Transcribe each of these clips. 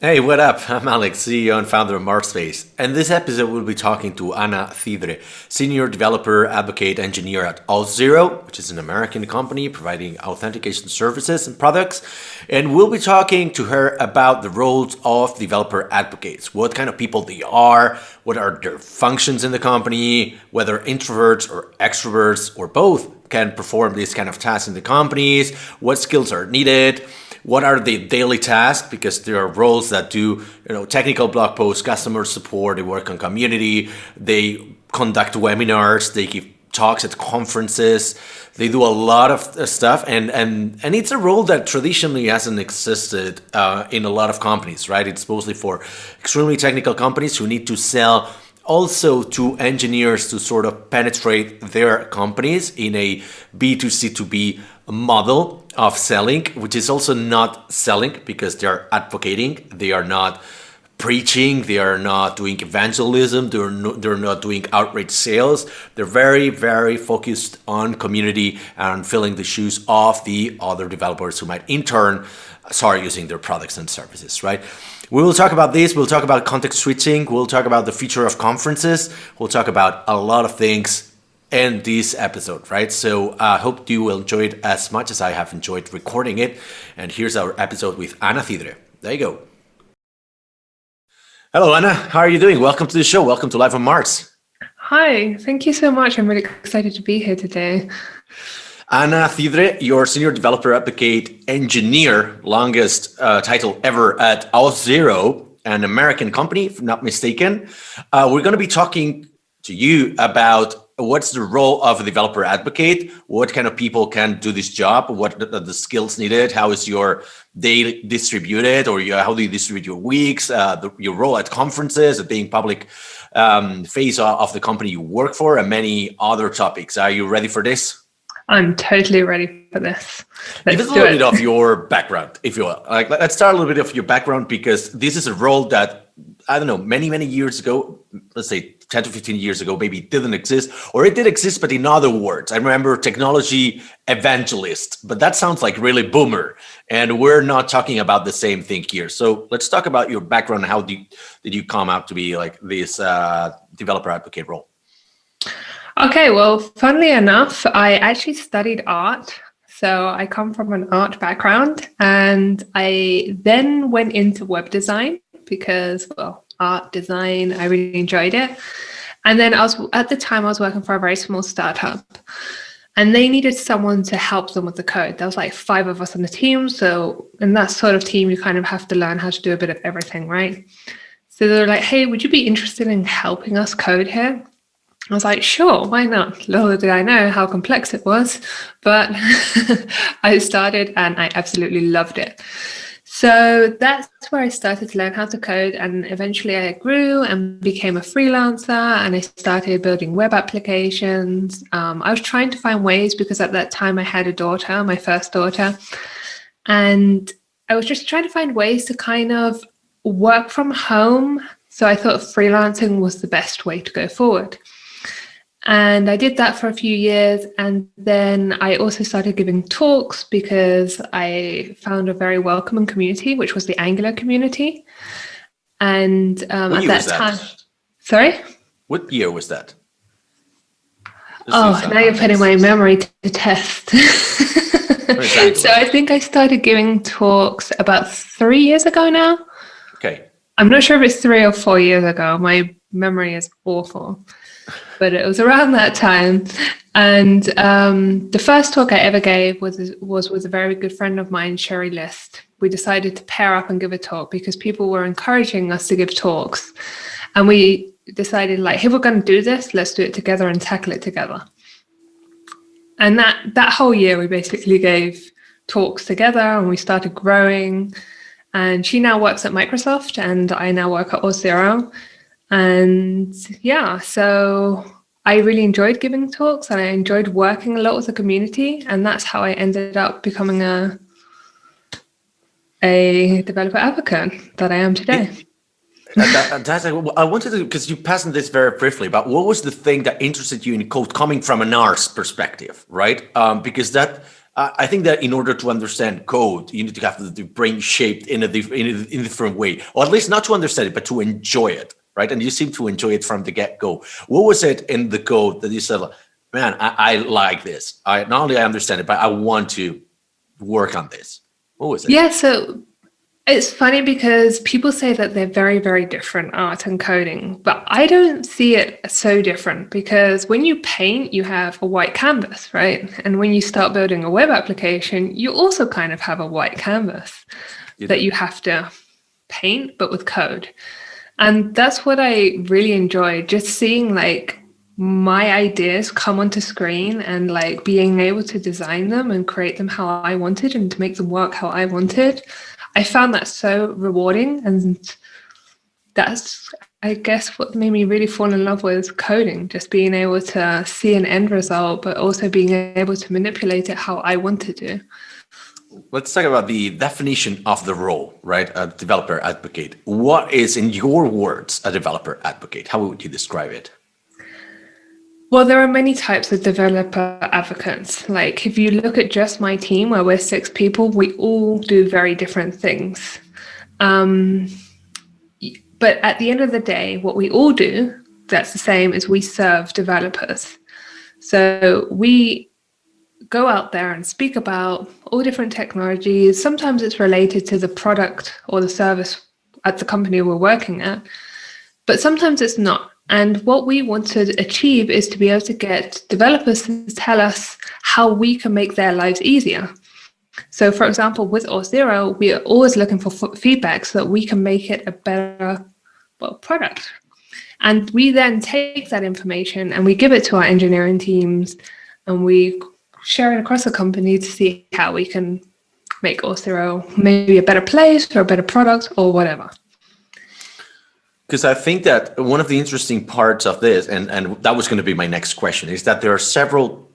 Hey, what up? I'm Alex, CEO and founder of MarsBased. And this episode we'll be talking to Ana Cidre, Senior Developer Advocate Engineer at auth0, which is an American company providing authentication services and products. And we'll be talking to her about the roles of developer advocates, what kind of people they are, what are their functions in the company, whether introverts or extroverts or both can perform these kind of tasks in the companies, what skills are needed, what are the daily tasks, because there are roles that do technical blog posts, customer support, they work on community, they conduct webinars, they give talks at conferences, they do a lot of stuff, and it's a role that traditionally hasn't existed in a lot of companies, right? It's mostly for extremely technical companies who need to sell also to engineers to sort of penetrate their companies in a B2C2B model of selling, which is also not selling because they're advocating, they are not preaching, they are not doing evangelism, they're not doing outreach sales. They're very, very focused on community and filling the shoes of the other developers who might in turn start using their products and services, right? We will talk about this. We'll talk about context switching. We'll talk about the future of conferences. We'll talk about a lot of things in this episode, right? So I hope you will enjoy it as much as I have enjoyed recording it. And here's our episode with Ana Cidre. There you go. Hello, Ana. How are you doing? Welcome to the show. Welcome to Live on Mars. Hi, thank you so much. I'm really excited to be here today. Ana Cidre, your Senior Developer Advocate Engineer, longest title ever at auth0, an American company, if I'm not mistaken. We're going to be talking to you about what's the role of a developer advocate, what kind of people can do this job, what are the skills needed, how is your day distributed, or how do you distribute your weeks, your role at conferences, at being public face of the company you work for, and many other topics. Are you ready for this? I'm totally ready for this. Give us a little bit of your background, if you will. Let's start a little bit of your background, because this is a role that, I don't know, many years ago, let's say 10 to 15 years ago, maybe it didn't exist, or it did exist, but in other words. I remember technology evangelist, but that sounds like really boomer, and we're not talking about the same thing here. So let's talk about your background. How did you come out to be like this developer advocate role? Okay, well, funnily enough, I actually studied art. So I come from an art background, and I then went into web design because, well, art design, I really enjoyed it. And then at the time I was working for a very small startup, and they needed someone to help them with the code. There was like 5 of us on the team. So in that sort of team, you kind of have to learn how to do a bit of everything, right? So they were like, hey, would you be interested in helping us code here? I was like, sure, why not? Little did I know how complex it was, but I started and I absolutely loved it. So that's where I started to learn how to code, and eventually I grew and became a freelancer, and I started building web applications. I was trying to find ways, because at that time I had a daughter, my first daughter, and I was just trying to find ways to kind of work from home. So I thought freelancing was the best way to go forward. And I did that for a few years. And then I also started giving talks because I found a very welcoming community, which was the Angular community. And at that time, sorry? What year was that? Now you're putting my memory to test. So I think I started giving talks about 3 years ago now. Okay. I'm not sure if it's 3 or 4 years ago. My memory is awful. But it was around that time. And the first talk I ever gave was with a very good friend of mine, Sherry List. We decided to pair up and give a talk because people were encouraging us to give talks. And we decided, like, hey, we're going to do this. Let's do it together and tackle it together. And that whole year, we basically gave talks together, and we started growing. And she now works at Microsoft, and I now work at auth0. And yeah, so I really enjoyed giving talks, and I enjoyed working a lot with the community, and that's how I ended up becoming a developer advocate that I am today. I wanted to, because you passed on this very briefly, but what was the thing that interested you in code coming from an arts perspective, right? Because that I think that in order to understand code, you need to have the brain shaped in a different way, or at least not to understand it, but to enjoy it, right? And you seem to enjoy it from the get-go. What was it in the code that you said, man, I like this. Not only I understand it, but I want to work on this. What was it? Yeah, so it's funny because people say that they're very, very different, art and coding, but I don't see it so different because when you paint, you have a white canvas, right? And when you start building a web application, you also kind of have a white canvas that you have to paint, but with code. And that's what I really enjoy, just seeing like my ideas come onto screen and like being able to design them and create them how I wanted and to make them work how I wanted. I found that so rewarding, and that's, I guess, what made me really fall in love with coding, just being able to see an end result, but also being able to manipulate it how I wanted to. Let's talk about the definition of the role, right? A developer advocate. What is, in your words, a developer advocate? How would you describe it? Well, there are many types of developer advocates. Like if you look at just my team, where we're 6 people, we all do very different things. But at the end of the day, what we all do that's the same is we serve developers. So we go out there and speak about all different technologies. Sometimes it's related to the product or the service at the company we're working at, but sometimes it's not. And what we want to achieve is to be able to get developers to tell us how we can make their lives easier. So, for example, with auth0, we are always looking for feedback so that we can make it a better product. And we then take that information and we give it to our engineering teams and we share it across the company to see how we can make auth0 maybe a better place or a better product or whatever. Because I think that one of the interesting parts of this, and that was going to be my next question, is that there are several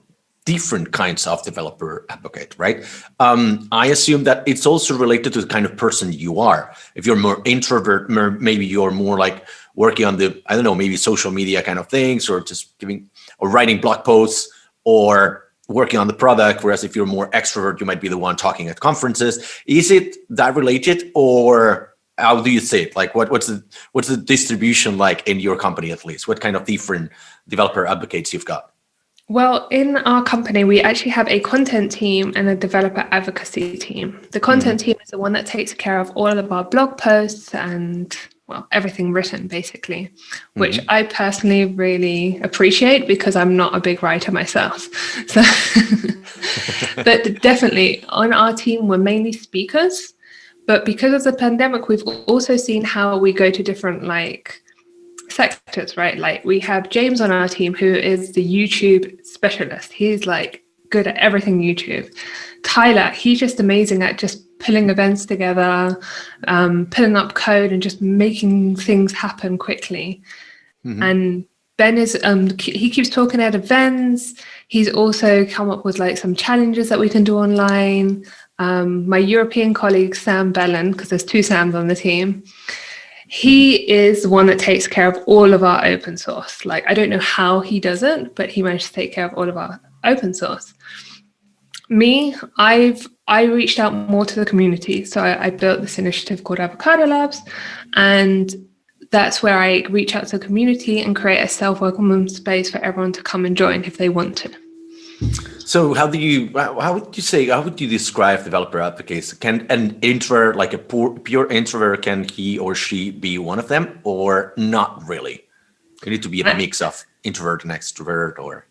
different kinds of developer advocate, right? I assume that it's also related to the kind of person you are. If you're more introvert, maybe you're more like working on the, I don't know, maybe social media kind of things, or just giving or writing blog posts or working on the product. Whereas if you're more extrovert, you might be the one talking at conferences. Is it that related, or how do you say it? Like what's the distribution like in your company, at least? What kind of different developer advocates you've got? Well, in our company, we actually have a content team and a developer advocacy team. The content team is the one that takes care of all of our blog posts and, well, everything written, basically, which I personally really appreciate because I'm not a big writer myself. So, but definitely on our team, we're mainly speakers. But because of the pandemic, we've also seen how we go to different sectors, right? Like we have James on our team who is the YouTube specialist. He's like good at everything YouTube. Tyler, he's just amazing at just pulling events together, pulling up code and just making things happen quickly. And Ben is, he keeps talking at events. He's also come up with like some challenges that we can do online. My European colleague, Sam Bellin, because there's 2 Sams on the team, he is the one that takes care of all of our open source. Like, I don't know how he does it, but he managed to take care of all of our open source. Me, I reached out more to the community. So I built this initiative called Avocado Labs, and that's where I reach out to the community and create a self-welcome space for everyone to come and join if they want to. So how would you describe developer advocates? Can an introvert, like a pure introvert, can he or she be one of them, or not really? You need to be a mix of introvert and extrovert, or?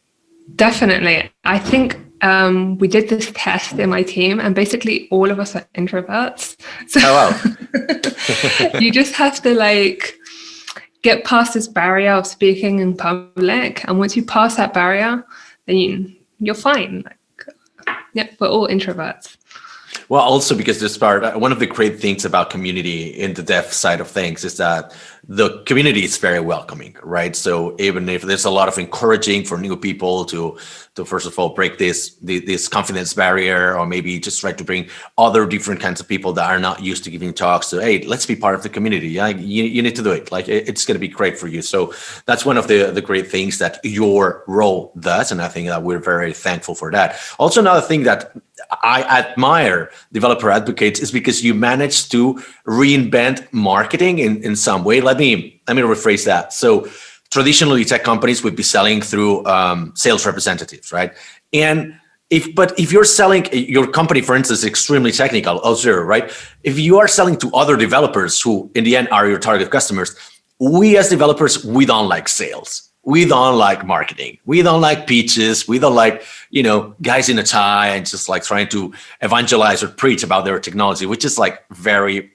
Definitely. I think we did this test in my team and basically all of us are introverts. So wow. You just have to get past this barrier of speaking in public. And once you pass that barrier, then you're fine. We're all introverts. Well, also because one of the great things about community in the dev side of things is that the community is very welcoming, right? So even if there's a lot of encouraging for new people to first of all break this confidence barrier, or maybe just try to bring other different kinds of people that are not used to giving talks. So hey, let's be part of the community. Yeah, you need to do it. Like it's going to be great for you. So that's one of the great things that your role does, and I think that we're very thankful for that. Also, another thing that I admire developer advocates is because you manage to reinvent marketing in some way. Let me rephrase that. So traditionally, tech companies would be selling through sales representatives, right? And if you're selling, your company, for instance, is extremely technical, auth0, right? If you are selling to other developers who in the end are your target customers, we as developers, we don't like sales. We don't like marketing. We don't like pitches. We don't like, guys in a tie and just like trying to evangelize or preach about their technology, which is like very,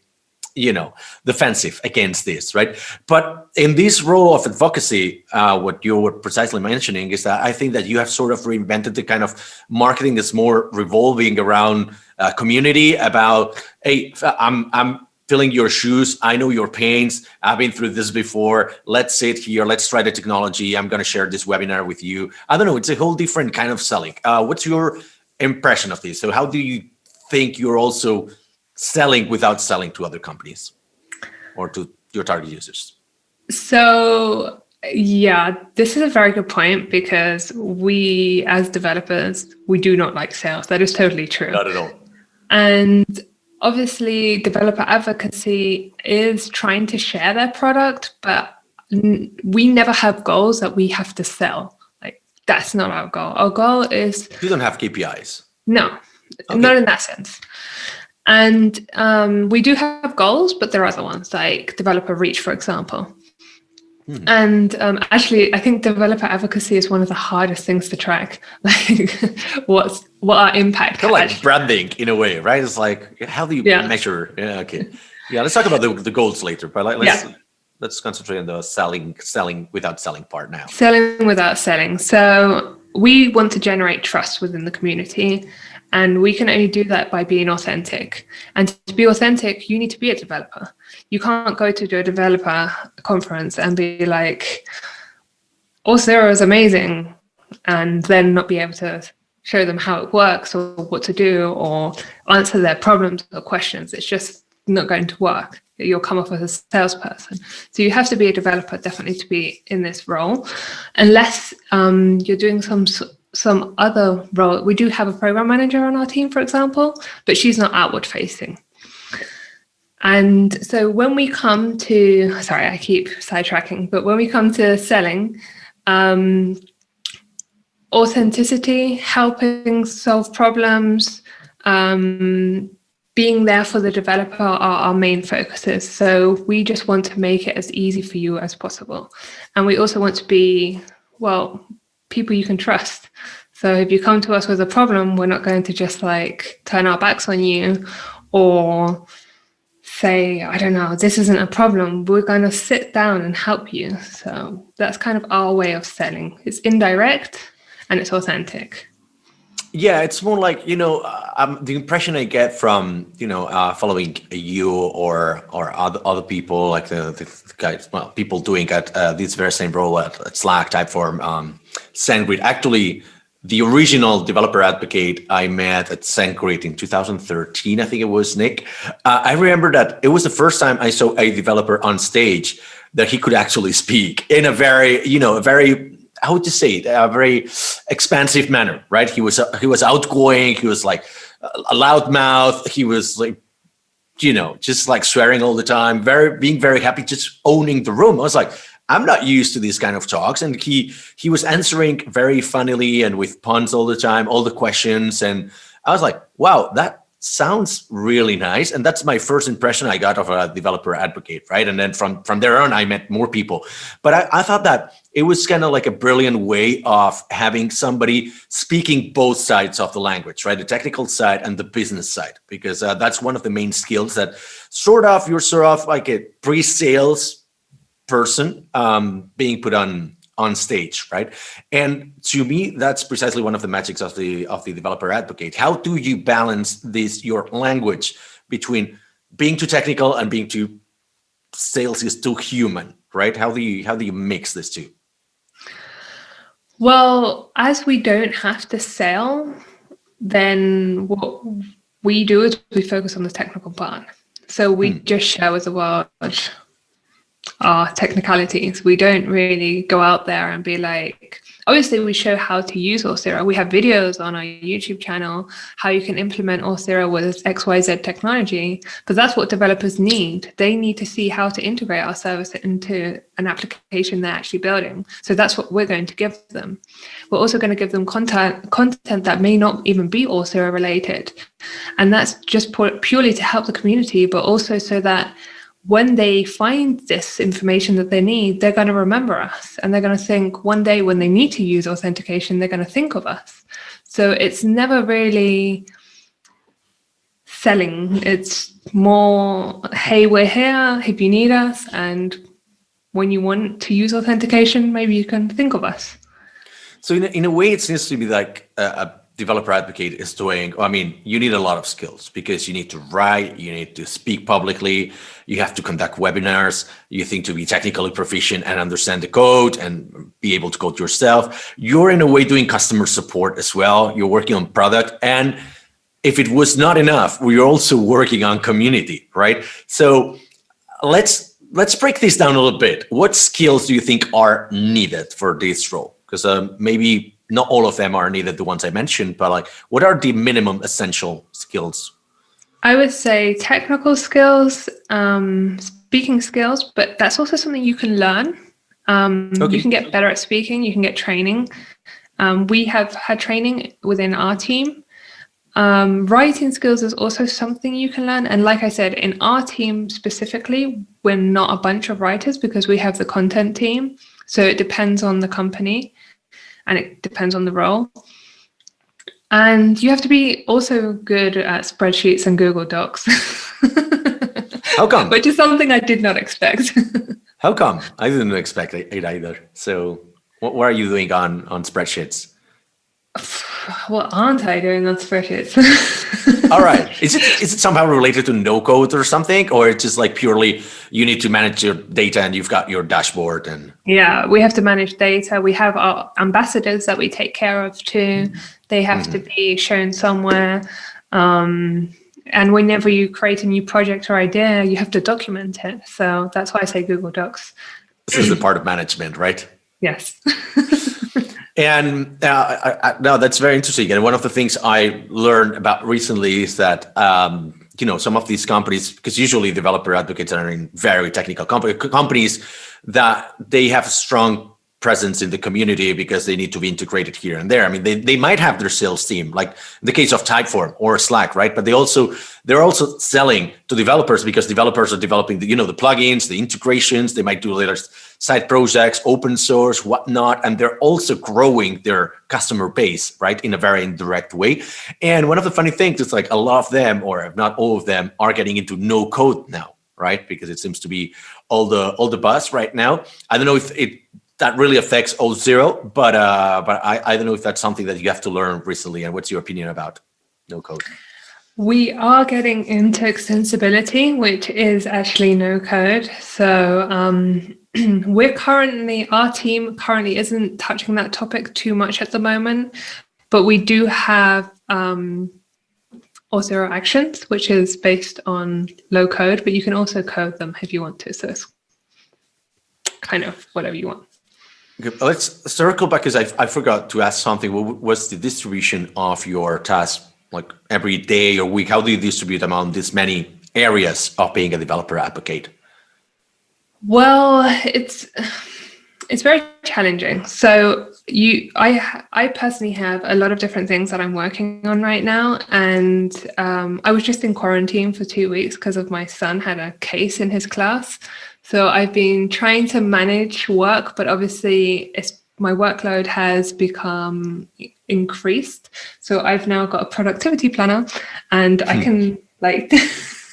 defensive against this, right? But in this role of advocacy, what you were precisely mentioning is that I think that you have sort of reinvented the kind of marketing that's more revolving around community about, hey, I'm filling your shoes. I know your pains. I've been through this before. Let's sit here. Let's try the technology. I'm going to share this webinar with you. I don't know. It's a whole different kind of selling. What's your impression of this? So how do you think you're also selling without selling to other companies or to your target users? So yeah, this is a very good point, because we as developers, we do not like sales. That is totally true. Not at all. And obviously, developer advocacy is trying to share their product, but we never have goals that we have to sell. Like, that's not our goal. Our goal is... You don't have KPIs? No, not in that sense. And we do have goals, but there are other ones, like developer reach, for example. And actually, I think developer advocacy is one of the hardest things to track. Like, what our impact? Kind of like branding in a way, right? It's like, how do you measure? Yeah, okay. Yeah, let's talk about the goals later. But let's concentrate on the selling without selling part now. Selling without selling. So we want to generate trust within the community. And we can only do that by being authentic. And to be authentic, you need to be a developer. You can't go to a developer conference and be like, auth0 is amazing, and then not be able to show them how it works or what to do or answer their problems or questions. It's just not going to work. You'll come off as a salesperson. So you have to be a developer, definitely, to be in this role, unless you're doing some other role. We do have a program manager on our team, for example, but she's not outward facing. And so when we come to, sorry, I keep sidetracking, but when we come to selling, authenticity, helping solve problems, being there for the developer are our main focuses. So we just want to make it as easy for you as possible. And we also want to be, people you can trust. So if you come to us with a problem, we're not going to just like turn our backs on you or say, I don't know, this isn't a problem. We're going to sit down and help you. So that's kind of our way of selling. It's indirect and it's authentic. Yeah, it's more like, the impression I get from, following you or other people, like the guys, people doing at this very same role at Slack, Typeform, SendGrid. Actually, the original developer advocate I met at SendGrid in 2013, I think it was, Nick. I remember that it was the first time I saw a developer on stage that he could actually speak in a very, how would you say it? A very expansive manner, right? He was outgoing. He was like a loud mouth. He was like, just like swearing all the time, being very happy, just owning the room. I was like, I'm not used to these kind of talks. And he was answering very funnily and with puns all the time, all the questions. And I was like, wow, that sounds really nice. And that's my first impression I got of a developer advocate, right? And then from there on, I met more people. But I thought that it was kind of like a brilliant way of having somebody speaking both sides of the language, right? The technical side and the business side, because that's one of the main skills that you're sort of like a pre-sales person being put on stage, right? And to me, that's precisely one of the magics of the developer advocate. How do you balance your language between being too technical and being too sales is too human, right? How do you mix this two? Well, as we don't have to sell, then what we do is we focus on the technical part. So we just share with the world are technicalities. We don't really go out there and be like, obviously we show how to use auth0. We have videos on our YouTube channel, how you can implement auth0 with XYZ technology, but that's what developers need. They need to see how to integrate our service into an application they're actually building. So that's what we're going to give them. We're also going to give them content that may not even be auth0 related. And that's just purely to help the community, but also so that when they find this information that they need, they're going to remember us, and they're going to think one day when they need to use authentication, they're going to think of us. So it's never really selling. It's more, hey, we're here if you need us, and when you want to use authentication, maybe you can think of us. So in a way, it seems to be like a developer advocate is doing, I mean, you need a lot of skills because you need to write, you need to speak publicly, you have to conduct webinars, you think to be technically proficient and understand the code and be able to code yourself. You're in a way doing customer support as well. You're working on product. And if it was not enough, we're also working on community, right? So let's break this down a little bit. What skills do you think are needed for this role? Because maybe not all of them are needed, the ones I mentioned, but like, what are the minimum essential skills? I would say technical skills, speaking skills, but that's also something you can learn. Okay. You can get better at speaking, you can get training. We have had training within our team. Writing skills is also something you can learn. And like I said, in our team specifically, we're not a bunch of writers because we have the content team. So it depends on the company. And it depends on the role. And you have to be also good at spreadsheets and Google Docs. How come? Which is something I did not expect. How come? I didn't expect it either. So what are you doing on spreadsheets? What aren't I doing on spreadsheets? All right. Is it somehow related to no code or something? Or it's just like purely you need to manage your data and you've got your dashboard and... Yeah, we have to manage data. We have our ambassadors that we take care of too. They have to be shown somewhere. And whenever you create a new project or idea, you have to document it. So that's why I say Google Docs. This is the part of management, right? Yes. And no, that's very interesting. And one of the things I learned about recently is that, some of these companies, because usually developer advocates are in very technical companies, that they have a strong presence in the community because they need to be integrated here and there. I mean, they might have their sales team, like in the case of Typeform or Slack, right? But they're also selling to developers because developers are developing the plugins, the integrations. They might do later side projects, open source, whatnot, and they're also growing their customer base, right, in a very indirect way. And one of the funny things is like a lot of them, or if not all of them, are getting into no code now, right? Because it seems to be all the buzz right now. I don't know if that really affects auth0, but I don't know if that's something that you have to learn recently. And what's your opinion about no code? We are getting into extensibility, which is actually no code. So our team currently isn't touching that topic too much at the moment, but we do have auth0 actions, which is based on low code, but you can also code them if you want to. So it's kind of whatever you want. Okay, let's circle back because I forgot to ask something. What's the distribution of your tasks, like every day or week? How do you distribute among this many areas of being a developer advocate? Well, it's very challenging. So I personally have a lot of different things that I'm working on right now. And I was just in quarantine for 2 weeks because of my son had a case in his class. So I've been trying to manage work, but obviously my workload has become increased. So I've now got a productivity planner and I can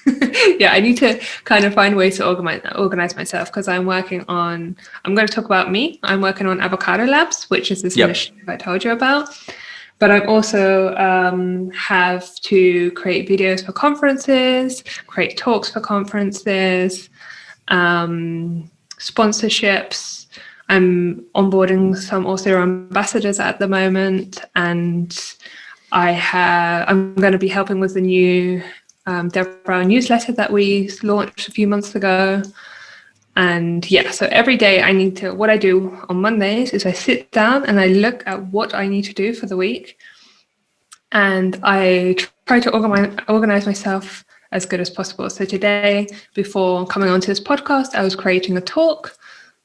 I need to kind of find ways to organize myself because I'm going to talk about me. I'm working on Avocado Labs, which is this initiative I told you about. But I also have to create videos for conferences, create talks for conferences, sponsorships. I'm onboarding some auth0 ambassadors at the moment, and I'm going to be helping with the new devrel newsletter that we launched a few months ago. And yeah, so every day what I do on Mondays is I sit down and I look at what I need to do for the week. And I try to organize myself as good as possible. So today, before coming onto this podcast, I was creating a talk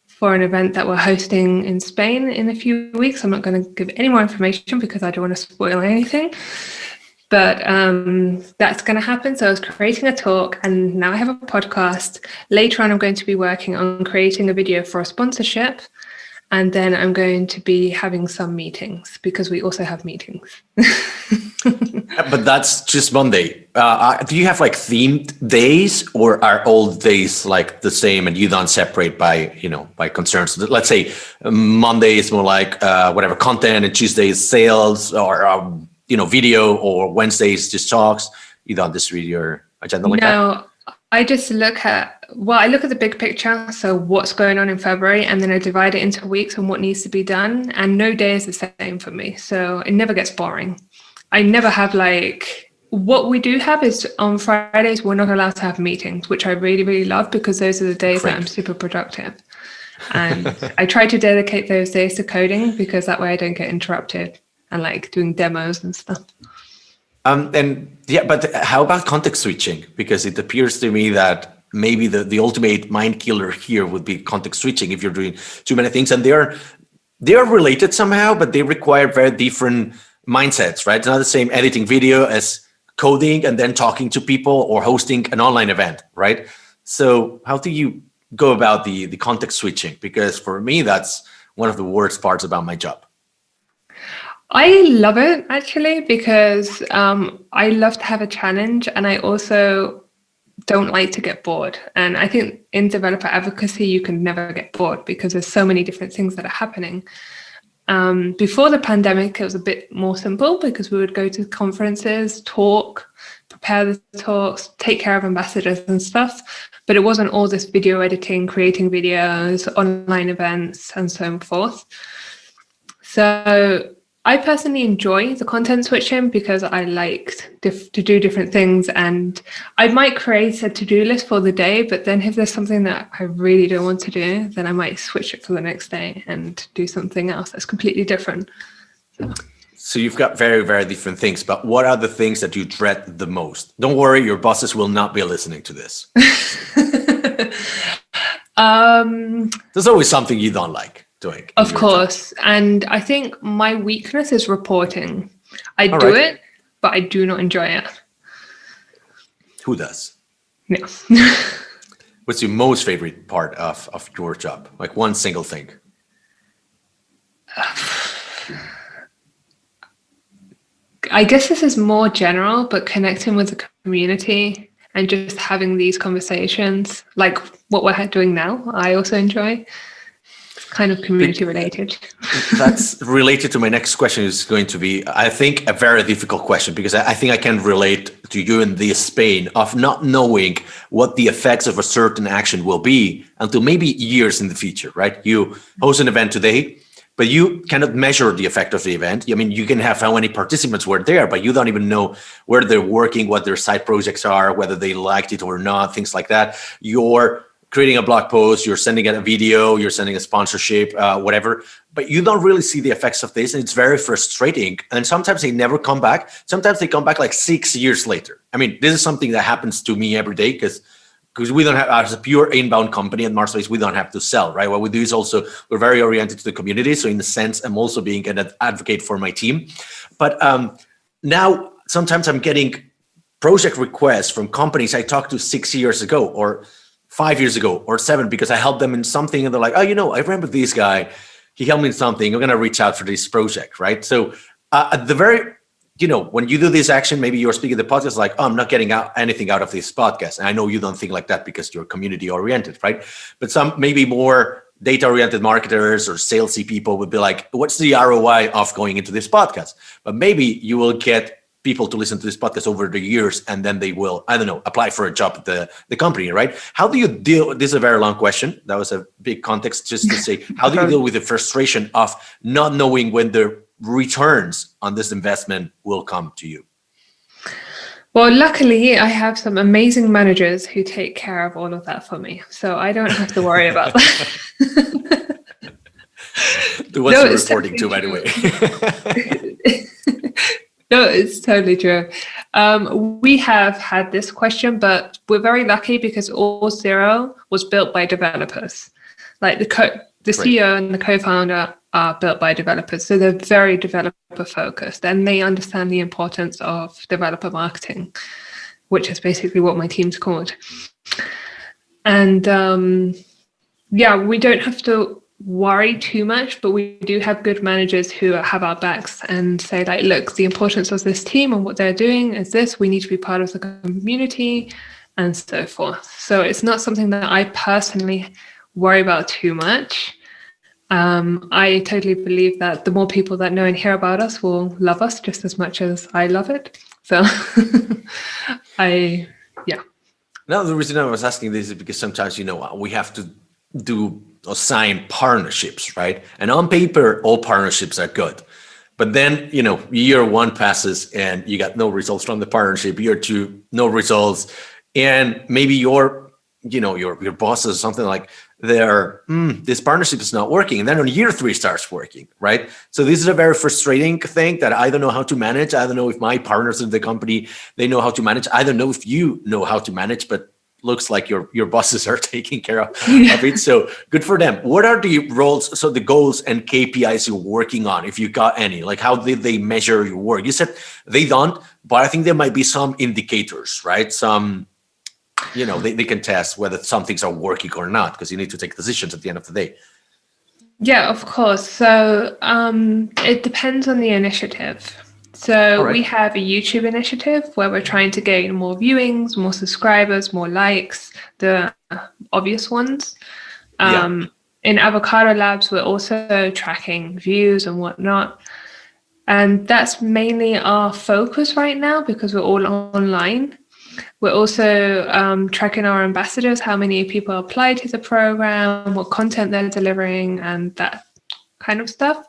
for an event that we're hosting in Spain in a few weeks. I'm not going to give any more information because I don't want to spoil anything. But that's going to happen. So I was creating a talk and now I have a podcast. Later on, I'm going to be working on creating a video for a sponsorship. And then I'm going to be having some meetings because we also have meetings. But that's just Monday. Do you have like themed days, or are all days like the same and you don't separate by concerns? Let's say Monday is more like whatever content, and Tuesday is sales, or video, or Wednesday is just talks. You don't distribute your agenda like that? No, I just look at the big picture. So what's going on in February, and then I divide it into weeks and what needs to be done. And no day is the same for me. So it never gets boring. I never have what we do have is on Fridays, we're not allowed to have meetings, which I really, really love because those are the days that I'm super productive. And I try to dedicate those days to coding because that way I don't get interrupted and doing demos and stuff. But how about context switching? Because it appears to me that maybe the ultimate mind killer here would be context switching if you're doing too many things, and they are related somehow, but they require very different mindsets, right? It's not the same editing video as coding and then talking to people or hosting an online event, right? So how do you go about the context switching? Because for me, that's one of the worst parts about my job. I love it actually because I love to have a challenge, and I also don't like to get bored. And I think in developer advocacy, you can never get bored because there's so many different things that are happening. Before the pandemic, it was a bit more simple because we would go to conferences, talk, prepare the talks, take care of ambassadors and stuff. But it wasn't all this video editing, creating videos, online events, and so forth. So I personally enjoy the content switching because I like to do different things, and I might create a to-do list for the day, but then if there's something that I really don't want to do, then I might switch it for the next day and do something else that's completely different. So you've got very, very different things, but what are the things that you dread the most? Don't worry, your bosses will not be listening to this. There's always something you don't like doing. Of course. And I think my weakness is reporting. I do it, but I do not enjoy it. Who does? No. What's your most favorite part of your job? Like one single thing. I guess this is more general, but connecting with the community and just having these conversations, like what we're doing now, I also enjoy. Kind of community related. That's related to my next question, is going to be, I think, a very difficult question, because I think I can relate to you in this pain of not knowing what the effects of a certain action will be until maybe years in the future, right? You host an event today, but you cannot measure the effect of the event. I mean, you can have how many participants were there, but you don't even know where they're working, what their side projects are, whether they liked it or not, things like that. You're creating a blog post, you're sending a video, you're sending a sponsorship, whatever, but you don't really see the effects of this, and it's very frustrating. And sometimes they never come back. Sometimes they come back like 6 years later. I mean, this is something that happens to me every day because we don't have, as a pure inbound company at MarsBased, we don't have to sell, right? What we do is also, we're very oriented to the community. So in a sense, I'm also being an advocate for my team. But now sometimes I'm getting project requests from companies I talked to 6 years ago or 5 years ago or 7, because I helped them in something and they're like, oh, I remember this guy, he helped me in something, I'm going to reach out for this project, right? So at the very, when you do this action, maybe you're speaking the podcast like, oh, I'm not getting anything out of this podcast. And I know you don't think like that because you're community oriented, right? But some maybe more data oriented marketers or salesy people would be like, what's the ROI of going into this podcast? But maybe you will get people to listen to this podcast over the years, and then they will, I don't know, apply for a job at the company, right? How do you deal, this is a very long question, that was a big context just to say, how do you deal with the frustration of not knowing when the returns on this investment will come to you? Well, luckily, I have some amazing managers who take care of all of that for me, so I don't have to worry about that. To what No, you're it's reporting totally to, by the way. true. No, it's totally true. We have had this question, but we're very lucky because auth0 was built by developers. Like the Great. CEO and the co-founder are built by developers, so they're very developer focused, and they understand the importance of developer marketing, which is basically what my team's called. And yeah, we don't have to worry too much, but we do have good managers who have our backs and say, like, look, the importance of this team and what they're doing is this, we need to be part of the community and so forth. So it's not something that I personally worry about too much. I totally believe that the more people that know and hear about us will love us just as much as I love it. So yeah. Now, the reason I was asking this is because sometimes, we have to do or sign partnerships, right? And on paper, all partnerships are good. But then, year one passes and you got no results from the partnership, year two, no results. And maybe your bosses or something like this partnership is not working. And then on year three starts working, right? So this is a very frustrating thing that I don't know how to manage. I don't know if my partners in the company, they know how to manage. I don't know if you know how to manage, but looks like your bosses are taking care of it. So good for them. What are the roles, so the goals and KPIs you're working on, if you got any? Like, how did they measure your work? You said they don't, but I think there might be some indicators, right? Some, they can test whether some things are working or not, because you need to take decisions at the end of the day. Yeah, of course. So it depends on the initiative. So we have a YouTube initiative where we're trying to gain more viewings, more subscribers, more likes, the obvious ones. In Avocado Labs, we're also tracking views and whatnot. And that's mainly our focus right now because we're all online. We're also tracking our ambassadors, how many people apply to the program, what content they're delivering, and that kind of stuff.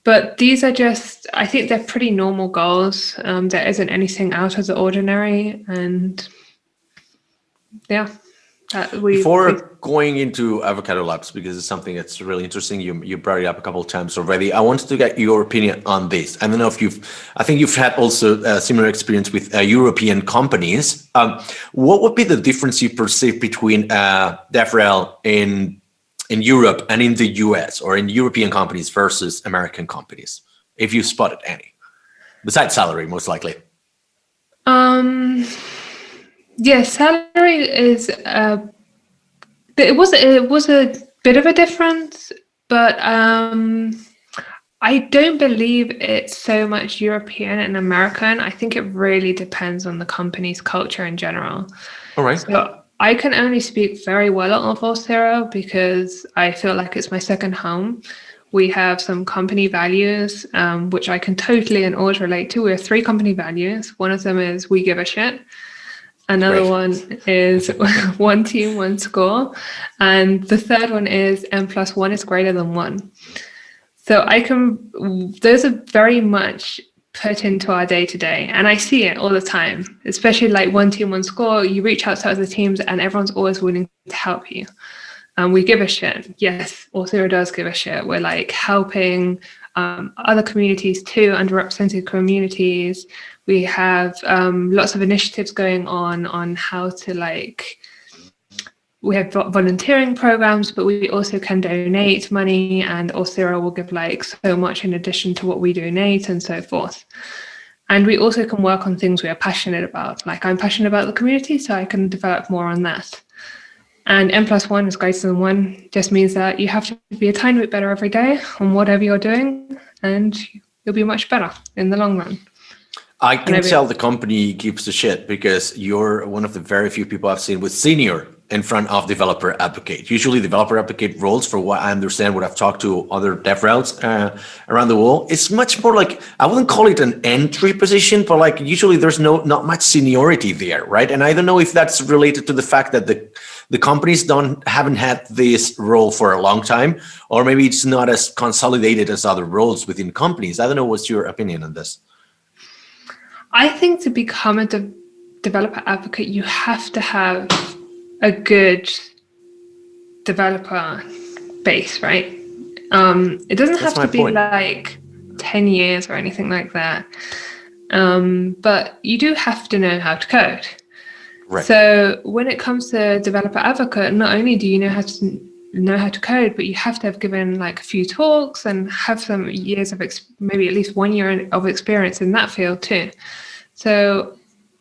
But these are just, I think they're pretty normal goals. There isn't anything out of the ordinary. And yeah. Before going into Avocado Labs, because it's something that's really interesting, you brought it up a couple of times already. I wanted to get your opinion on this. I don't know if I think you've had also a similar experience with European companies. What would be the difference you perceive between devrel in Europe and in the US, or in European companies versus American companies, if you spotted any, besides salary, most likely? Yeah, salary is it was a bit of a difference, but I don't believe it's so much European and American. I think it really depends on the company's culture in general. All right. So I can only speak very well of auth0 because I feel like it's my second home. We have some company values, which I can totally and always relate to. We have 3 company values. One of them is we give a shit. Another one is one team, one score. And the third one is n+1 is greater than 1. So those are very much put into our day-to-day. And I see it all the time, especially like one team, one score. You reach out to other teams and everyone's always willing to help you. We give a shit. Yes, auth0 does give a shit. We're like helping other communities too, underrepresented communities. We have lots of initiatives going on how to we have volunteering programs, but we also can donate money, and auth0 will give so much in addition to what we donate and so forth. And we also can work on things we are passionate about. Like I'm passionate about the community, so I can develop more on that. And n+1 is greater than 1 just means that you have to be a tiny bit better every day on whatever you're doing, and you'll be much better in the long run. I can tell the company gives a shit because you're one of the very few people I've seen with senior in front of developer advocate. Usually developer advocate roles, for what I understand, what I've talked to other devrels around the world, it's much more like, I wouldn't call it an entry position, but usually there's not much seniority there, right? And I don't know if that's related to the fact that the companies haven't had this role for a long time, or maybe it's not as consolidated as other roles within companies. I don't know, what's your opinion on this? I think to become a developer advocate, you have to have a good developer base, right? It doesn't That's have my to be point. like 10 years or anything like that. But you do have to know how to code. Right. So when it comes to developer advocate, not only do you know how to code, but you have to have given like a few talks and have some years of maybe at least 1 year of experience in that field too. So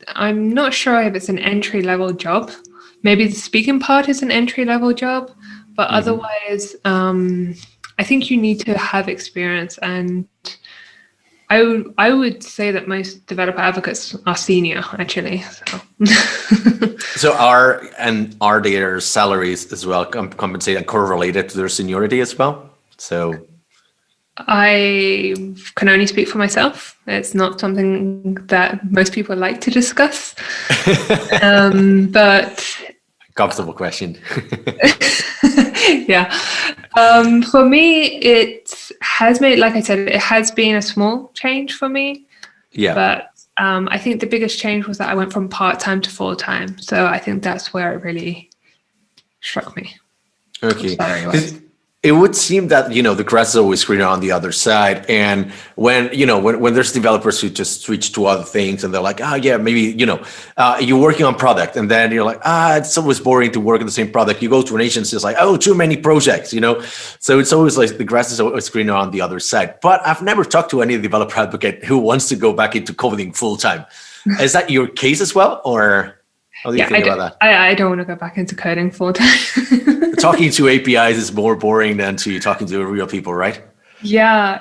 I'm not sure if it's an entry level job. Maybe the speaking part is an entry level job, but otherwise, I think you need to have experience. And I would say that most developer advocates are senior, actually. So are their salaries as well compensated and correlated to their seniority as well? So I can only speak for myself. It's not something that most people like to discuss. But comfortable question. yeah. For me, it has made, like I said, it has been a small change for me. Yeah. But I think the biggest change was that I went from part-time to full-time. So I think that's where it really struck me. Okay. Salary-wise. It would seem that, the grass is always greener on the other side. And when there's developers who just switch to other things and they're like, yeah, maybe, you're working on product and then you're like, it's always boring to work on the same product. You go to an agency, it's like, too many projects, So it's always like the grass is always greener on the other side. But I've never talked to any developer advocate who wants to go back into coding full time. Is that your case as well? Or how do you think about that? I don't want to go back into coding full time. Talking to APIs is more boring than to talking to real people, right? Yeah,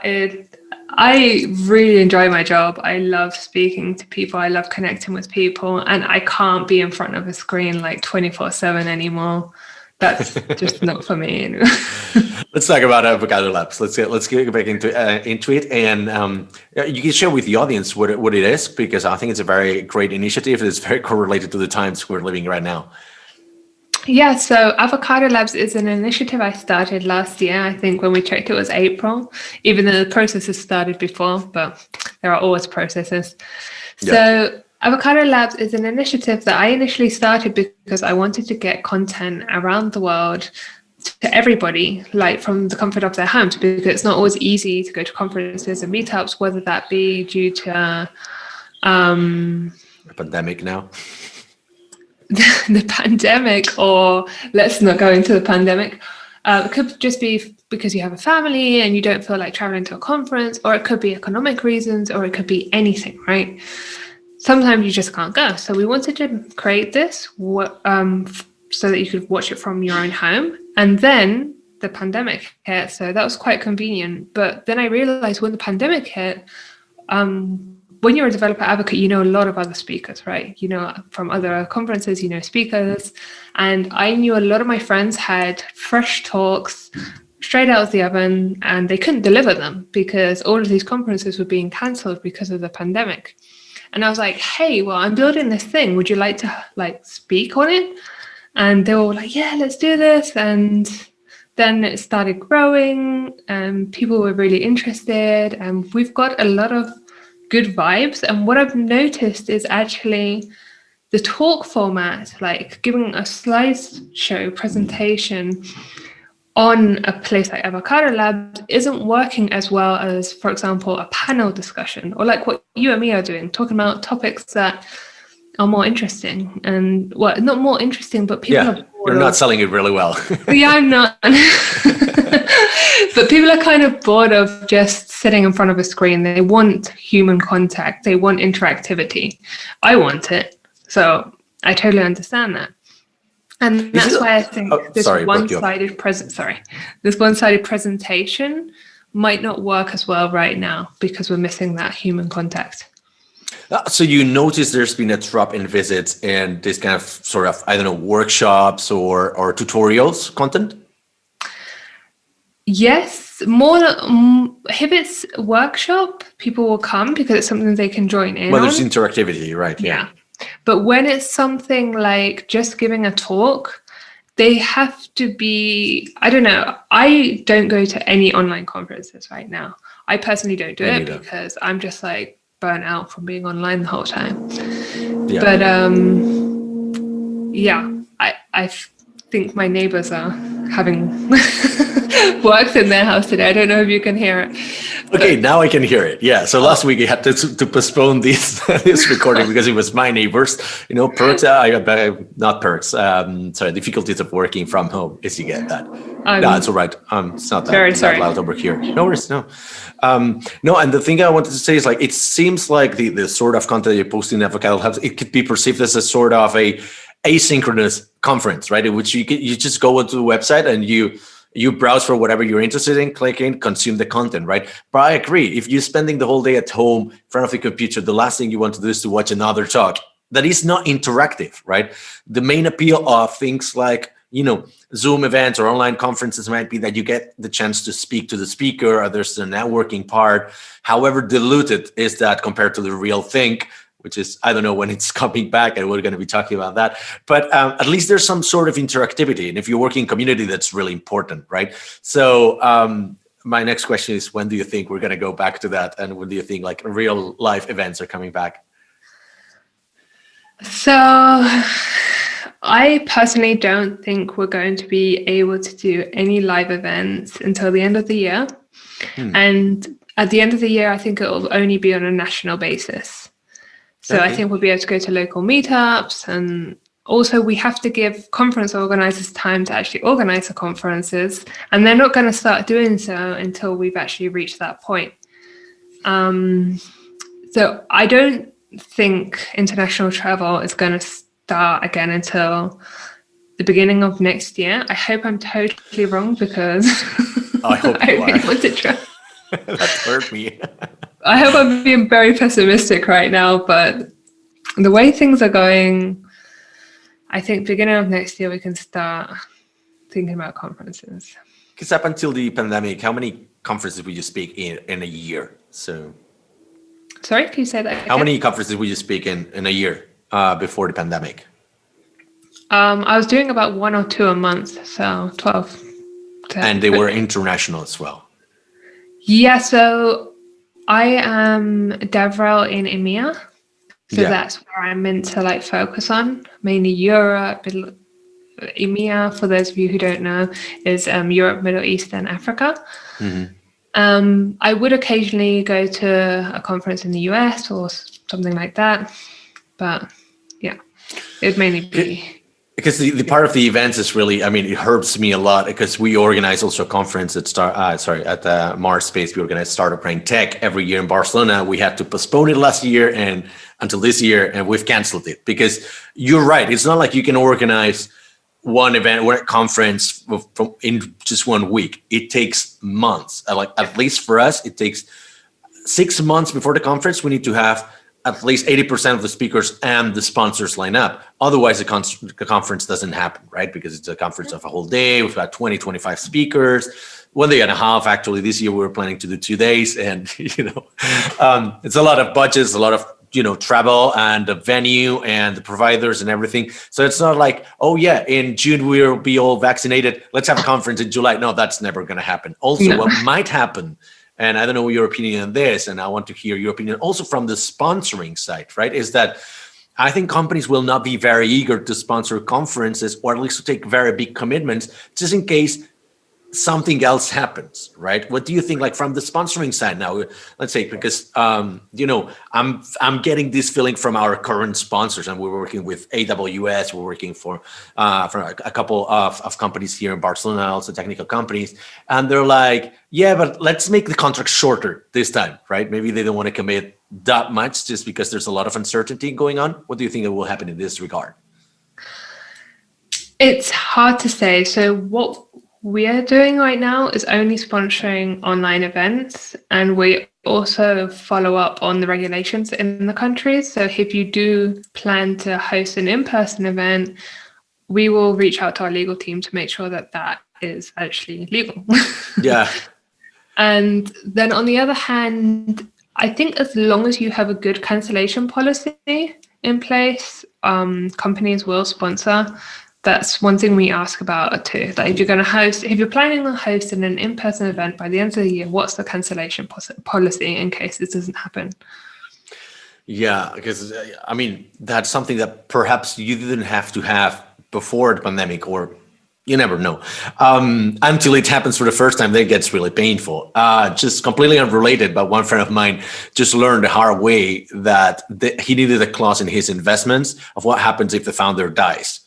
I really enjoy my job. I love speaking to people. I love connecting with people, and I can't be in front of a screen like 24/7 anymore. That's just not for me. Let's talk about Avocado Labs. Let's get back into it, and you can share with the audience what it is, because I think it's a very great initiative. It's very correlated to the times we're living right now. Yeah, so Avocado Labs is an initiative I started last year. I think when we checked, it was April, even though the process has started before, but there are always processes. Yeah. So Avocado Labs is an initiative that I initially started because I wanted to get content around the world to everybody, like from the comfort of their homes, because it's not always easy to go to conferences and meetups, whether that be due to the pandemic now. The pandemic, or let's not go into the pandemic. It could just be because you have a family and you don't feel like traveling to a conference, or it could be economic reasons, or it could be anything, right? Sometimes you just can't go. So we wanted to create this so that you could watch it from your own home. And then the pandemic hit, so that was quite convenient. But then I realized when the pandemic hit, when you're a developer advocate, you know a lot of other speakers, right? You know, from other conferences, you know, speakers. And I knew a lot of my friends had fresh talks straight out of the oven, and they couldn't deliver them because all of these conferences were being cancelled because of the pandemic. And I was like, hey, well, I'm building this thing. Would you like to speak on it? And they were like, yeah, let's do this. And then it started growing and people were really interested. And we've got a lot of good vibes. And what I've noticed is actually the talk format, like giving a slideshow presentation on a place like Avocado Labs, isn't working as well as, for example, a panel discussion, or like what you and me are doing, talking about topics that are more interesting. And well, not more interesting, but people are bored. You're not selling it really well. Yeah, I'm not. But people are kind of bored of just sitting in front of a screen. They want human contact. They want interactivity. I want it. So I totally understand that. And that's why I think this one-sided presentation might not work as well right now because we're missing that human contact. So you notice there's been a drop in visits and this kind of sort of, I don't know, workshops or tutorials content? Yes, more if it's workshop, people will come because it's something they can join in. Well, there's interactivity, right? Yeah. But when it's something like just giving a talk, they have to be, I don't know, I don't go to any online conferences right now. I personally don't do it because I'm just like, burnt out from being online the whole time. Yeah. But I think my neighbors are having works in their house today. I don't know if you can hear it. Okay, now I can hear it. Yeah. So last week I had to postpone this recording because it was my neighbors. Perks. Not perks. Difficulties of working from home. Is you get that? No, it's all right. It's not that loud over here. No worries. No. No. And the thing I wanted to say is it seems like the sort of content you're posting in Avocado Hubs, it could be perceived as a sort of a asynchronous conference, right? In which you just go onto the website and you browse for whatever you're interested in, click in, consume the content, right? But I agree. If you're spending the whole day at home in front of the computer, the last thing you want to do is to watch another talk. That is not interactive, right? The main appeal of things like, Zoom events or online conferences might be that you get the chance to speak to the speaker, or there's the networking part. However diluted is that compared to the real thing, which is, I don't know when it's coming back, and we're going to be talking about that. But at least there's some sort of interactivity. And if you're working in community, that's really important, right? So my next question is, when do you think we're going to go back to that? And when do you think real life events are coming back? So I personally don't think we're going to be able to do any live events until the end of the year. And at the end of the year, I think it will only be on a national basis. So okay. I think we'll be able to go to local meetups, and also we have to give conference organizers time to actually organize the conferences, and they're not going to start doing so until we've actually reached that point. So I don't think international travel is going to start again until the beginning of next year. I hope I'm totally wrong, because I hope you really want to try. That hurt me. I hope I'm being very pessimistic right now, but the way things are going, I think beginning of next year we can start thinking about conferences. Because up until the pandemic, how many conferences would you speak in a year? So, sorry, can you say that again? How many conferences would you speak in a year before the pandemic? I was doing about 1 or 2 a month, so 12. And they were international as well. Yeah, so I am devrel in EMEA, so that's where I'm meant to focus on, mainly Europe. EMEA, for those of you who don't know, is Europe, Middle East, and Africa. Mm-hmm. I would occasionally go to a conference in the US or something like that, but yeah, it would mainly be. Because the part of the events is really, it hurts me a lot, because we organize also a conference at MarsBased. We organize Startup Brain Tech every year in Barcelona. We had to postpone it last year and until this year, and we've canceled it, because you're right. It's not like you can organize one event or a conference in just 1 week. It takes months. At least for us, it takes 6 months before the conference. We need to have at least 80% of the speakers and the sponsors line up. Otherwise, the conference doesn't happen, right? Because it's a conference of a whole day. We've got 20, 25 speakers, 1 day and a half. Actually, this year we were planning to do 2 days. And, it's a lot of budgets, a lot of, travel and the venue and the providers and everything. So it's not like, oh yeah, in June we'll be all vaccinated. Let's have a conference in July. No, that's never going to happen. Also, what might happen, and I don't know your opinion on this, and I want to hear your opinion also from the sponsoring side, right? Is that I think companies will not be very eager to sponsor conferences, or at least to take very big commitments, just in case something else happens, right? What do you think, from the sponsoring side now? Let's say, because I'm getting this feeling from our current sponsors, and we're working with AWS. We're working for a couple of companies here in Barcelona, also technical companies, and they're like, yeah, but let's make the contract shorter this time, right? Maybe they don't want to commit that much just because there's a lot of uncertainty going on. What do you think will happen in this regard? It's hard to say. So what we are doing right now is only sponsoring online events, and we also follow up on the regulations in the countries. So if you do plan to host an in-person event, we will reach out to our legal team to make sure that that is actually legal. Yeah. And then on the other hand, I think as long as you have a good cancellation policy in place, companies will sponsor. That's one thing we ask about too. If you're planning on hosting an in-person event by the end of the year, what's the cancellation policy in case this doesn't happen? Yeah, because I mean, that's something that perhaps you didn't have to have before the pandemic, or you never know. Until it happens for the first time, then it gets really painful. Just completely unrelated, but one friend of mine just learned the hard way that he needed a clause in his investments of what happens if the founder dies.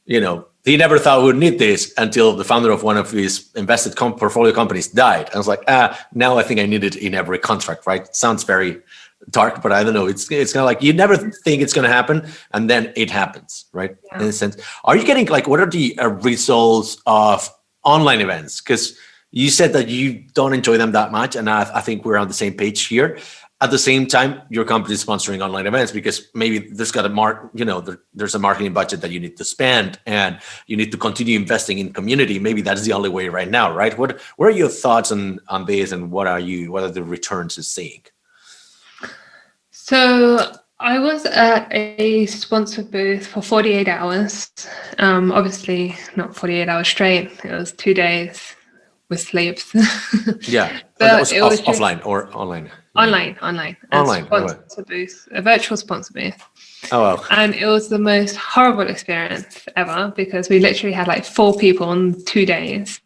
He never thought we would need this until the founder of one of his invested portfolio companies died. I was like, now I think I need it in every contract, right? It sounds very dark, but I don't know. It's kind of like you never think it's going to happen, and then it happens, right? Yeah. In a sense, are you getting like what are the results of online events? Because you said that you don't enjoy them that much, and I think we're on the same page here. At the same time, your company is sponsoring online events because maybe there's got there's a marketing budget that you need to spend, and you need to continue investing in community. Maybe that's the only way right now, right? What are your thoughts on this, and what are the returns you're seeing? So I was at a sponsored booth for 48 hours. Obviously not 48 hours straight. It was 2 days with sleeps. Yeah. That was offline or online? Online. Online. Sponsor booth, a virtual sponsor booth. Oh, wow. And it was the most horrible experience ever because we literally had like 4 people on 2 days.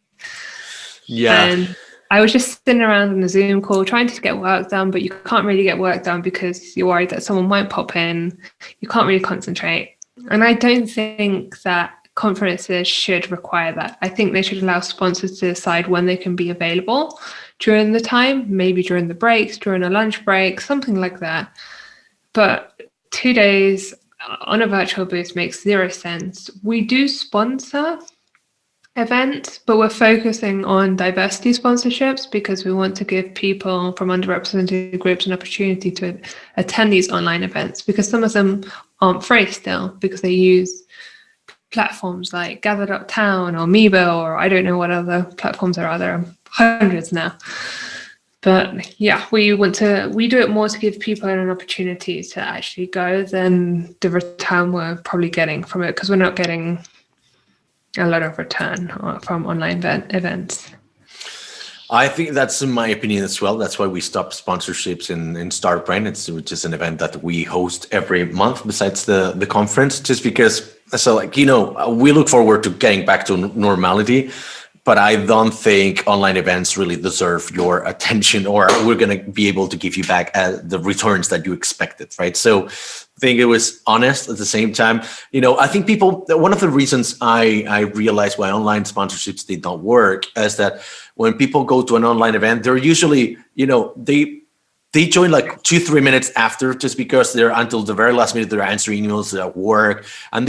Yeah. And I was just sitting around on a Zoom call trying to get work done, but you can't really get work done because you're worried that someone might pop in. You can't really concentrate. And I don't think that conferences should require that. I think they should allow sponsors to decide when they can be available during the time, maybe during the breaks, during a lunch break, something like that. But 2 days on a virtual booth makes zero sense. We do sponsor events, but we're focusing on diversity sponsorships because we want to give people from underrepresented groups an opportunity to attend these online events, because some of them aren't free still because they use platforms like gather.town or Meebo, or I don't know what other platforms there are. There are hundreds now. But yeah, we do it more to give people an opportunity to actually go than the return we're probably getting from it, because we're not getting a lot of return from online events. I think that's in my opinion as well. That's why we stopped sponsorships in Start Brain, which is an event that we host every month besides the conference, just because, we look forward to getting back to normality, but I don't think online events really deserve your attention, or we're going to be able to give you back the returns that you expected, right? So I think it was honest at the same time. I think one of the reasons I realized why online sponsorships did not work is that when people go to an online event, they're usually, they join like 2-3 minutes after, just because they're until the very last minute, they're answering emails at work, and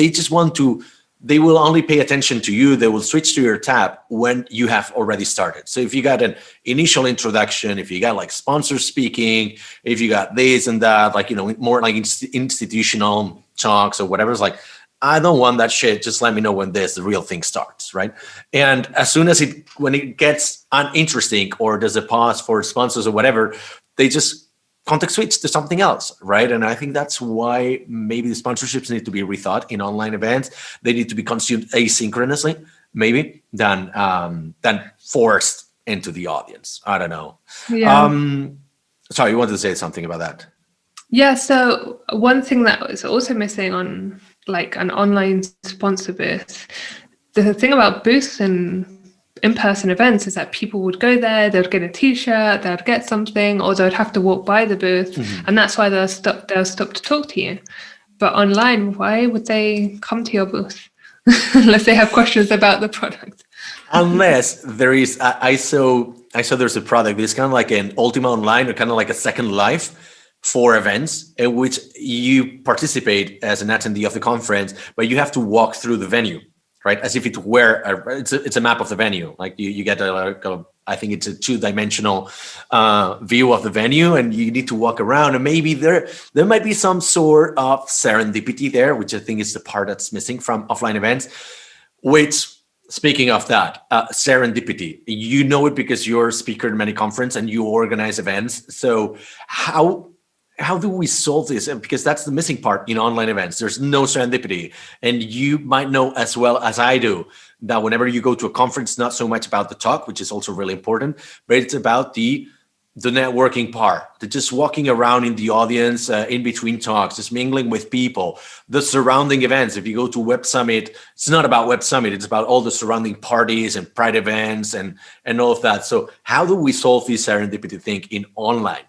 they will only pay attention to you. They will switch to your tab when you have already started. So if you got an initial introduction, if you got like sponsor speaking, if you got this and that, more like institutional talks or whatever, it's like, I don't want that shit. Just let me know when the real thing starts, right? And as soon as when it gets uninteresting, or there's a pause for sponsors or whatever, they just context switch to something else, right? And I think that's why maybe the sponsorships need to be rethought in online events. They need to be consumed asynchronously, maybe, than forced into the audience. I don't know. Yeah. Sorry, you wanted to say something about that? Yeah. So one thing that was also missing on like an online sponsor booth, the thing about booths and in-person events is that people would go there, they would get a t-shirt, they would get something, or they would have to walk by the booth, and that's why they'll stop to talk to you. But online, why would they come to your booth unless they have questions about the product? Unless there is, I saw there's a product. It's kind of like an Ultima Online, or kind of like a Second Life for events, in which you participate as an attendee of the conference, but you have to walk through the venue. Right, as if it's it's a map of the venue. Like you get I think it's a 2-dimensional view of the venue, and you need to walk around. And maybe there might be some sort of serendipity there, which I think is the part that's missing from offline events. Which, speaking of that, serendipity, it because you're a speaker in many conferences and you organize events. So how do we solve this? Because that's the missing part in online events. There's no serendipity. And you might know as well as I do that whenever you go to a conference, not so much about the talk, which is also really important, but it's about the the networking part, the just walking around in the audience, in between talks, just mingling with people, the surrounding events. If you go to Web Summit, it's not about Web Summit, it's about all the surrounding parties and pride events and all of that. So how do we solve this serendipity thing in online?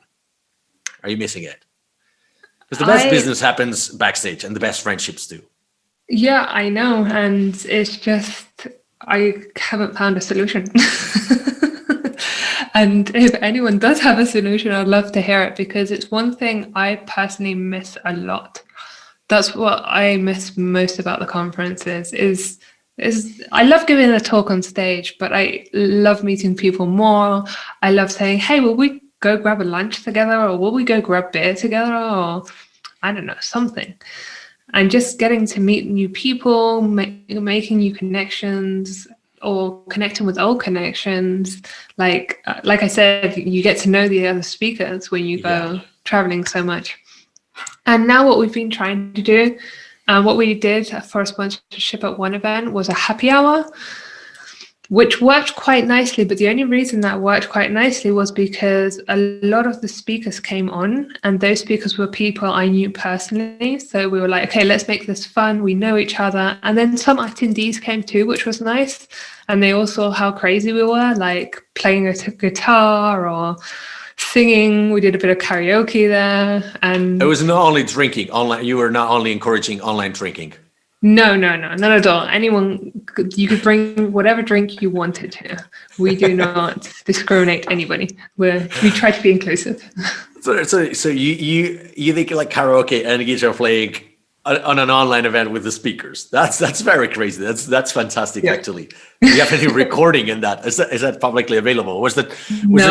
Are you missing it? Because the best business happens backstage and the best friendships do. Yeah, I know. And it's just, I haven't found a solution. And if anyone does have a solution, I'd love to hear it, because it's one thing I personally miss a lot. That's what I miss most about the conferences is I love giving a talk on stage, but I love meeting people more. I love saying, hey, will we go grab a lunch together, or will we go grab beer together, or I don't know, something. And just getting to meet new people, making new connections, or connecting with old connections. Like I said, you get to know the other speakers when you go traveling so much. And now what we've been trying to do, what we did for a sponsorship at one event was a happy hour, which worked quite nicely. But the only reason that worked quite nicely was because a lot of the speakers came on, and those speakers were people I knew personally. So we were like, okay, let's make this fun. We know each other. And then some attendees came too, which was nice. And they all saw how crazy we were, like playing a guitar or singing. We did a bit of karaoke there. And it was not only drinking online. You were not only encouraging online drinking. No, not at all. You could bring whatever drink you wanted to. We do not discriminate anybody. We try to be inclusive. So you think like karaoke and guitar playing on an online event with the speakers? That's very crazy. That's fantastic. Yeah. Actually, do you have any recording in that? Is that publicly available? Was there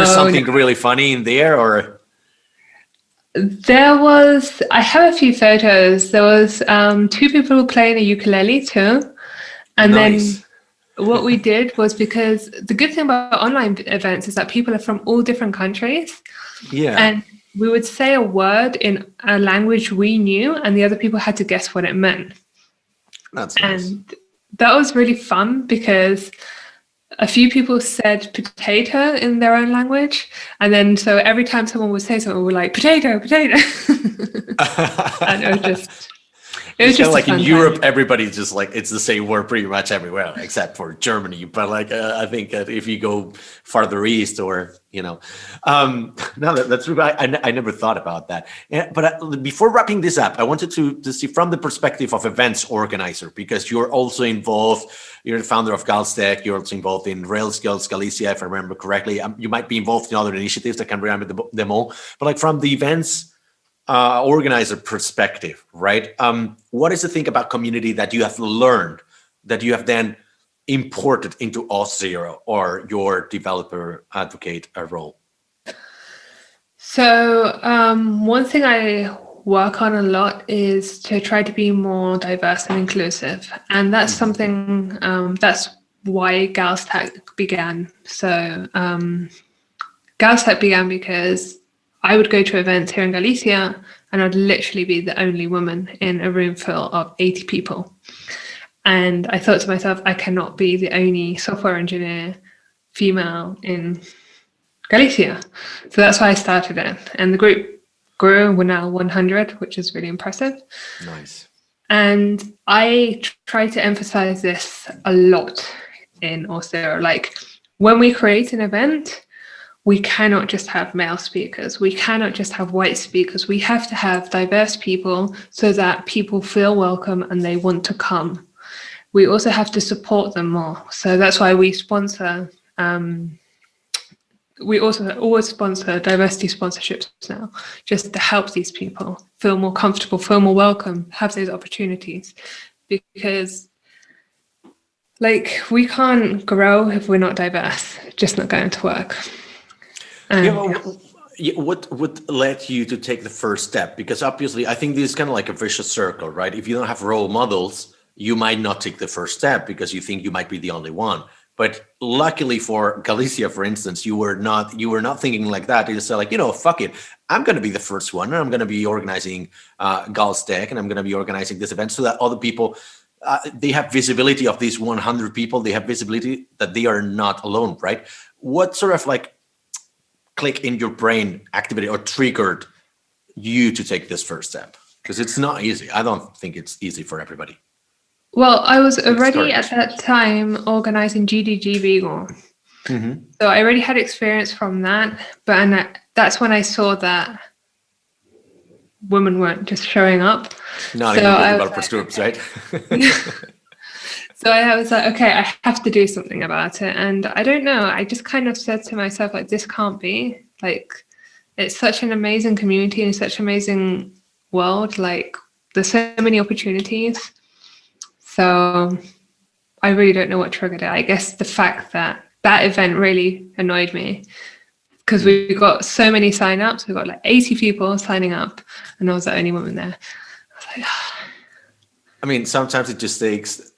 something really funny in there, or? I have a few photos. There was 2 people playing a ukulele too. And nice. Then what we did was, because the good thing about online events is that people are from all different countries. Yeah. And we would say a word in a language we knew, and the other people had to guess what it meant. That's nice. And that was really fun, because a few people said potato in their own language. And then so every time someone would say something, we were like, potato. And it was just like in Europe, everybody's just like, it's the same word pretty much everywhere except for Germany. But like, I think that if you go farther east, or, no, that's I never thought about that. But before wrapping this up, I wanted to see from the perspective of events organizer, because you're also involved. You're the founder of Galstech. You're also involved in Rails Girls Galicia, if I remember correctly. You might be involved in other initiatives. I can't remember them all. But like from the events organizer perspective, right? What is the thing about community that you have learned, that you have then imported into auth0 or your developer advocate role? So one thing I work on a lot is to try to be more diverse and inclusive. And that's something, that's why Galstech began. So Galstech began because I would go to events here in Galicia, and I'd literally be the only woman in a room full of 80 people. And I thought to myself, I cannot be the only software engineer female in Galicia. So that's why I started it. And the group grew. We're now 100, which is really impressive. Nice. And I try to emphasize this a lot in auth0. Like, when we create an event, we cannot just have male speakers. We cannot just have white speakers. We have to have diverse people so that people feel welcome and they want to come. We also have to support them more. So that's why we sponsor, we also always sponsor diversity sponsorships now, just to help these people feel more comfortable, feel more welcome, have those opportunities. Because like, we can't grow if we're not diverse. It's just not going to work. What led you to take the first step? Because obviously, I think this is kind of like a vicious circle, right? If you don't have role models, you might not take the first step because you think you might be the only one. But luckily for Galicia, for instance, you were not thinking like that. You just said like, fuck it, I'm going to be the first one, and I'm going to be organizing Galstech, and I'm going to be organizing this event so that other people, they have visibility of these 100 people. They have visibility that they are not alone, right? What sort of like click in your brain activated or triggered you to take this first step? Because it's not easy. I don't think it's easy for everybody. Well, I was already at that time organizing GDG Beagle. Mm-hmm. So I already had experience from that. But that's when I saw that women weren't just showing up. Not even good developers groups, right? So I was like, okay, I have to do something about it. And I don't know, I just kind of said to myself, like, this can't be. Like, it's such an amazing community and such an amazing world. Like, there's so many opportunities. So I really don't know what triggered it. I guess the fact that event really annoyed me because we got so many sign-ups. We got like 80 people signing up and I was the only woman there. I was like, oh. I mean, sometimes it just takes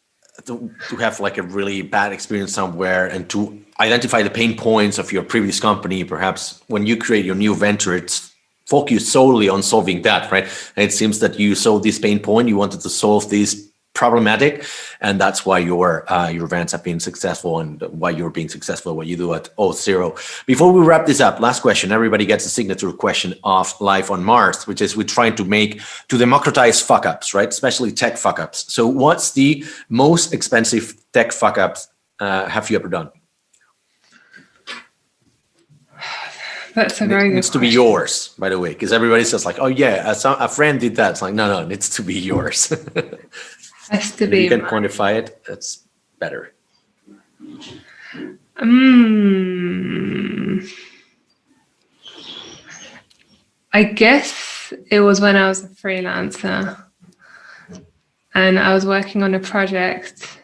to have like a really bad experience somewhere and to identify the pain points of your previous company. Perhaps when you create your new venture, it's focused solely on solving that, right? And it seems that you saw this pain point, you wanted to solve this problematic, and that's why your events have been successful and why you're being successful, what you do at auth0. Before we wrap this up, last question. Everybody gets a signature question of Life on Mars, which is we're trying to democratize fuck-ups, right? Especially tech fuck-ups. So what's the most expensive tech fuck-ups have you ever done? That's a very good question. It needs to be yours, by the way, because everybody says like, oh yeah, a friend did that. It's like, no, it needs to be yours. Has to be. If you can quantify it, that's better. I guess it was when I was a freelancer and I was working on a project.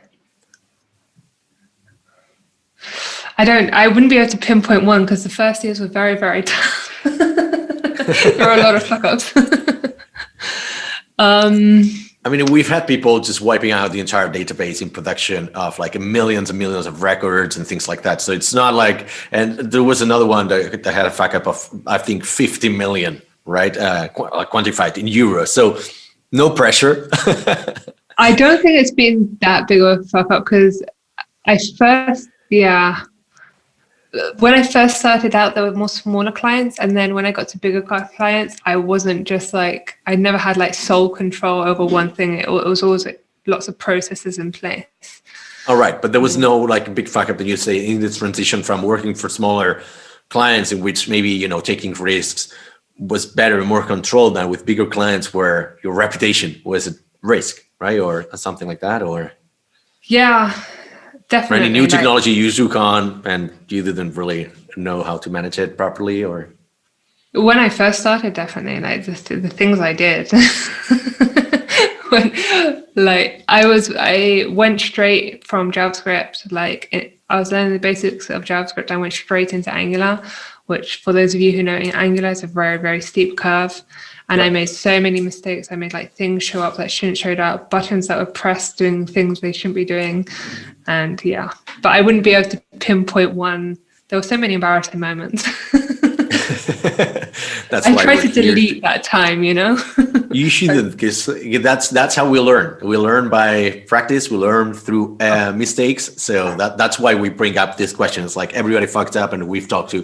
I wouldn't be able to pinpoint one because the first years were very, very tough. There were a lot of fuck-ups. I mean, we've had people just wiping out the entire database in production of like millions and millions of records and things like that. So it's not like, and there was another one that had a fuck up of, I think, 50 million, right? Quantified in euros. So no pressure. I don't think it's been that big of a fuck up because when I first started out, there were more smaller clients. And then when I got to bigger clients, I wasn't just like, I never had like sole control over one thing. It was always like lots of processes in place. All right. But there was no like big fuck up that you say in this transition from working for smaller clients in which maybe, taking risks was better and more controlled than with bigger clients where your reputation was at risk, right? Or something like that, or? Yeah. Definitely. For any new technology you took on and you didn't really know how to manage it properly, or? When I first started, definitely, like the things I did. I went straight from JavaScript. I was learning the basics of JavaScript. I went straight into Angular, which for those of you who know, Angular is a very, very steep curve. And I made so many mistakes. I made like things show up that shouldn't show up, buttons that were pressed doing things they shouldn't be doing. And yeah, but I wouldn't be able to pinpoint one. There were so many embarrassing moments. I tried to delete that time, You shouldn't, because that's how we learn. We learn by practice. We learn through mistakes. So that's why we bring up this question. It's like everybody fucked up, and we've talked to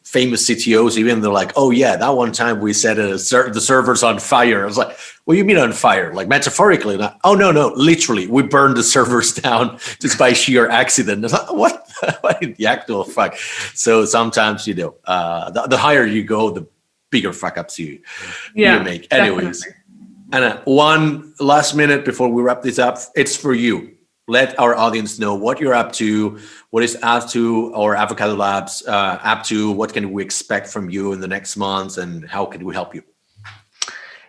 famous CTOs. Even they're like, "Oh yeah, that one time we set the servers on fire." I was like, "What do you mean on fire? Like metaphorically?" Like, "Oh no, literally, we burned the servers down just by sheer accident." I was like, "What? What the actual fuck?" So sometimes the higher you go, the bigger fuck ups you make. Anyways, definitely. Anna, one last minute before we wrap this up. It's for you. Let our audience know what you're up to. What is auth0 or Avocado Labs up to? What can we expect from you in the next months, and how can we help you?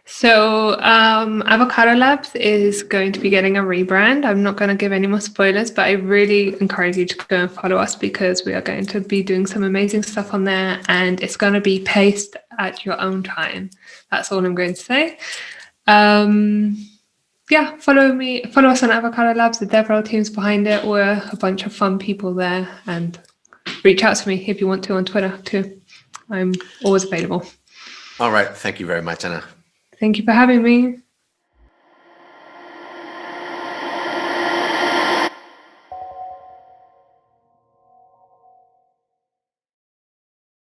So Avocado Labs is going to be getting a rebrand. I'm not going to give any more spoilers, but I really encourage you to go and follow us because we are going to be doing some amazing stuff on there, and it's going to be paced at your own time. That's all I'm going to say. Follow us on Avocado Labs. The devrel team's behind it. We're a bunch of fun people there, and reach out to me if you want to on Twitter too. I'm always available. All right. Thank you very much, Anna. Thank you for having me.